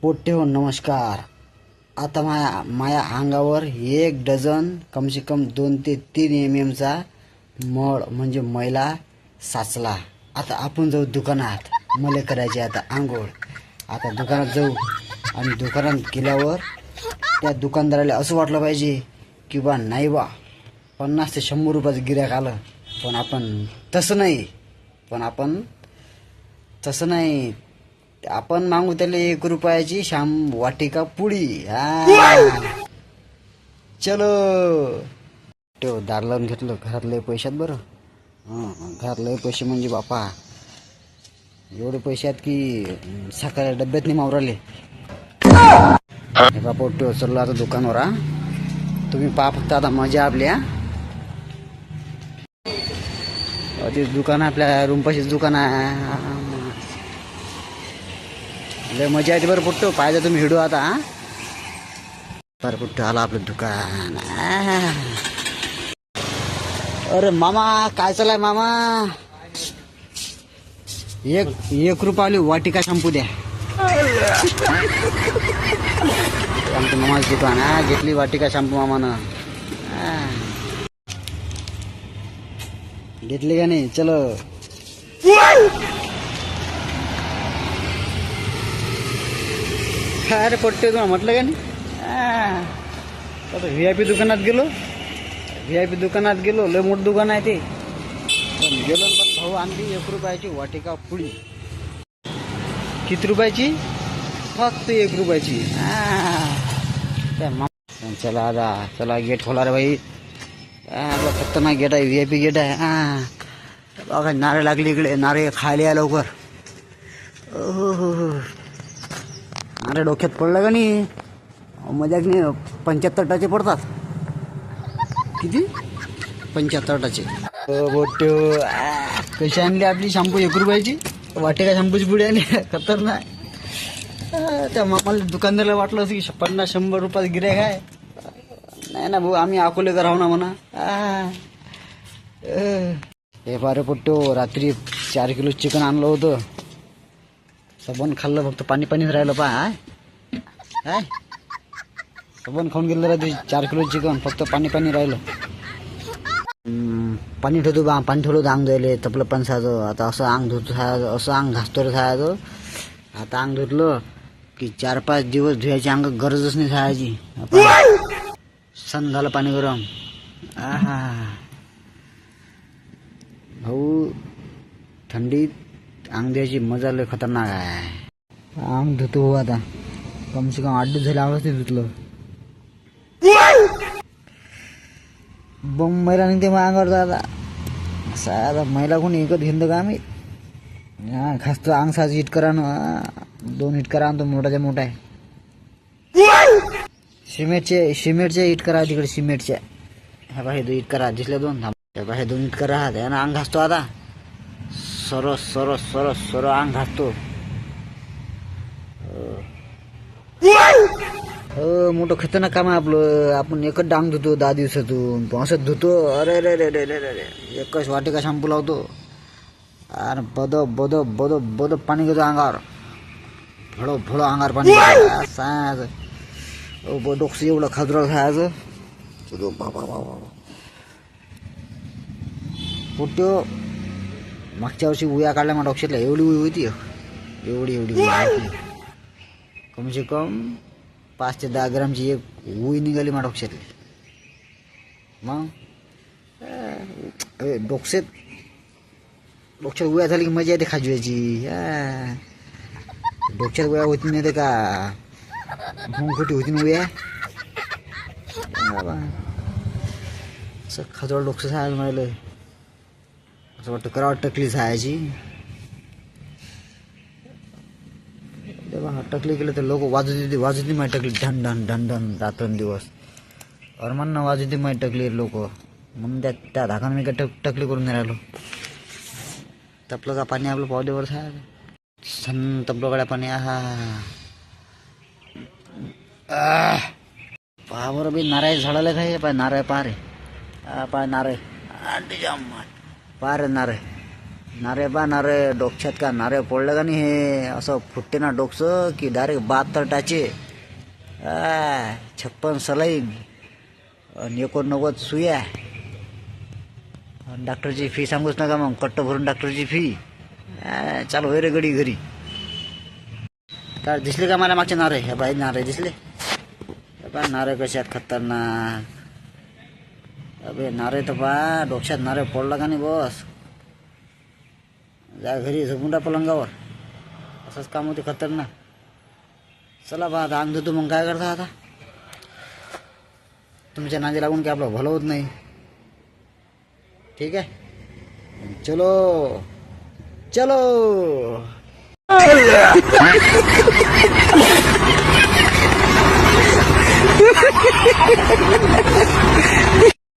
पोट्टे हो नमस्कार. आता माया अंगावर 1 डझन कमसे कम 2 ते 3 MM मळ म्हणजे मैला साचला. आता आपण जाऊ दुकानात, मला करायची आता आंघोळ. आता दुकानात जाऊ आणि दुकानात गेल्यावर त्या दुकानदाराला असं वाटलं पाहिजे की बा नाही बा 50 ते 100 रुपयाचं गिऱ्हाईक आलं. पण आपण तसं नाही. आपण मागू त्याला 1 रुपयाची वाटिका पुडी. चलो ठेव. दार लावून घेतलं. घरातले पैशात बरं. घरातले पैसे म्हणजे बापा एवढे पैसे आहेत की सकाळी डब्यात नाही मावराले. हे बापा ठेव. चललो आता दुकानावर. तुम्ही पहा फक्त आता मजा आपल्या. ते दुकान आपल्या रूमपाशीच दुकान आहे. लय मजा येते बरं पुट्टो. पाहिजे तुम्ही हिडू आता. बरं पुट्टो आला आपलं दुकान. अरे मामा काय चालाय मामा. एक रुपयाली वाटिका शॅम्पू द्या. आमचं मामाचं दुकान घेतली वाटिका शॅम्पू मामानं. घेतली का नाही. चलो अरे पट्टे तुला म्हटलं का नाही. आता VIP दुकानात गेलो. लय मोठं दुकान आहे ते. पण गेलो पण भाऊ आणली 1 रुपयाची वाटिका पुडी. किती रुपयाची. फक्त 1 रुपयाची. चला आता चला गेट खोला रे भाई. खतरनाक गेट आहे. VIP गेट आहे. बघा नारळ लागली इकडे. नारळ खायला या लवकर. अरे डोक्यात पडलं का नाही. मजाक नाही. 75 टचे पडतात. किती 75 टचे. बोट कशी आणली आपली शॅम्पू 1 रुपयाची वाटिका शॅम्पूची पुढे आणली. खतरनाक. त्या मामाला दुकानदाराला वाटलं असं की 50-100 रुपयाचं गिऱ्हाईक आहे. नाही ना भाऊ आम्ही अकोलेकर राहू ना म्हणा. हे बारे पोट्टो रात्री 4 किलो चिकन आणलं होतं. सबन खाल्लं फक्त पाणीच राहिलं पाय. सबन खाऊन गेलं रात्री 4 किलो चिकन फक्त पाणी राहिलं. पाणी ठेवलं अंग धुयले तपलं पण सायचं. आता असं अंग धुतो असं अंग घासतो रे सायचं. आता अंग धुतलं की 4-5 दिवस धुयाची अंग गरजच नाही सायाची. सण झालं पाणी गरम. भाऊ थंडीत अंग द्यायची मजा लय खतरनाक आहे. अंग धुतो हो आता कमसे कम 8 दिवस झाले आवाज ते धुतलं. बम मैला निघते मग अंगावर जाता. साधा मैला कोणी एकच घेणं का आम्ही. खासतो अंग साज हिट करा ना. 2 हिट करा आणतो मोठाच्या मोठा आहे. सिमेंटचे हिट करा तिकडे. सिमेंटच्या ह्या बाहेर 2 हिट करा. दिसले 2 थांब. ह्या बाहेर 2 हिट करा. त्यानं अंग घासतो आता. सरळ अंग घासतो. मोठं खतरनाक काम आहे आपलं. आपण एकच डांग धुतो 10 दिवसातून. पण असं धुतो. अरे एकच वाटिका शॅम्पू लावतो आणि बद पाणी घेतो अंगावर. फळो अंगावर पाणी सायाचं. डोकं एवढं खाजूराव खायचं. पोट्यो मागच्या वर्षी उया काढल्या मग डोक्यातल्या एवढी उई होती. एवढी उई कमसे कम 5 ते 10 ग्रामची एक उई निघाली माझ्या डोक्यातली. मग डोक्यात उया झाली की मजा येते खाजवायची. डोक्यात उया होती नाही ते का मग कुठे होती ना उया. असं खाजवळ डोकं सायला मिळालं. असं वाटतं करावं टकली जायची. टकली केलं तर लोक वाजवते माझी टकली. ढन रात्रंदिवस अरमांना वाजवते माझी टकली लोक. म्हणून त्या धाकानं मी काय टकली करून नाही राहिलो. तपलं का पाणी आपलं पावदेवर सण तपलं गड्या पाणी. पहा बरं बी नारळ झाडाला काय पाय. नारळ पहा रे. पाय नारळ पहा रे नारळ. नारे बा नारे डोक्यात का नारे पडलं का नाही हे असं फुटते ना डोकसं की डायरेक्ट 72 टाचे 56 सलाईन आणि 89 सुया. डॉक्टरची फी सांगूच नका मग कट्ट भरून डॉक्टरची फी. चालू होय रे गडी घरी. काय दिसले का मला मागचे नारे? हे बाई नारे दिसले? हे बा नारे कसे आहेत खतरनाक. अबे नारे तर पा डोक्यात नारे पडला का नाही बस जा घरी झोपून पलंगावर. असंच काम होते खतरनाक. चला बा आता अंग धुतो. मग काय करता आता? तुमच्या नांदी लागून की आपलं भलं होत नाही. ठीक आहे चलो चलो.